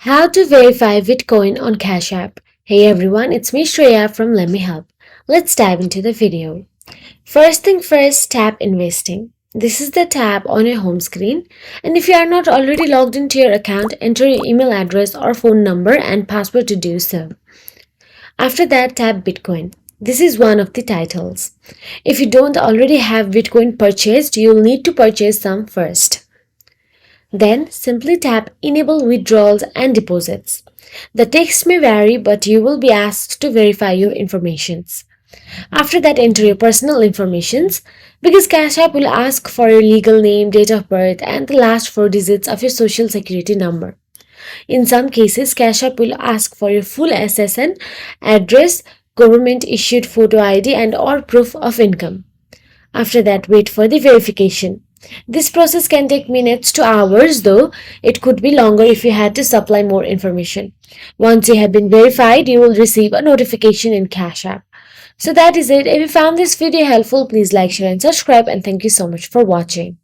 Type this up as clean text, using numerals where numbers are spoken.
How to verify Bitcoin on Cash App. Hey everyone, it's me Shreya from Let Me Help. Let's dive into the video. First thing first, tap Investing. This is the tab on your home screen, and if you are not already logged into your account, enter your email address or phone number and password to do so. After that, tap Bitcoin. This is one of the titles. If you don't already have Bitcoin purchased, you'll need to purchase some first. Then simply tap Enable Withdrawals and Deposits. The text may vary, but you will be asked to verify your informations. After that, enter your personal informations because Cash App will ask for your legal name, date of birth, and the last four digits of your social security number. In some cases, Cash App will ask for your full SSN, address, government issued photo ID, and or proof of income. After that, wait for the verification. This process can take minutes to hours, though it could be longer if you had to supply more information. Once you have been verified, you will receive a notification in Cash App. So that is it. If you found this video helpful, please like, share and subscribe, and thank you so much for watching.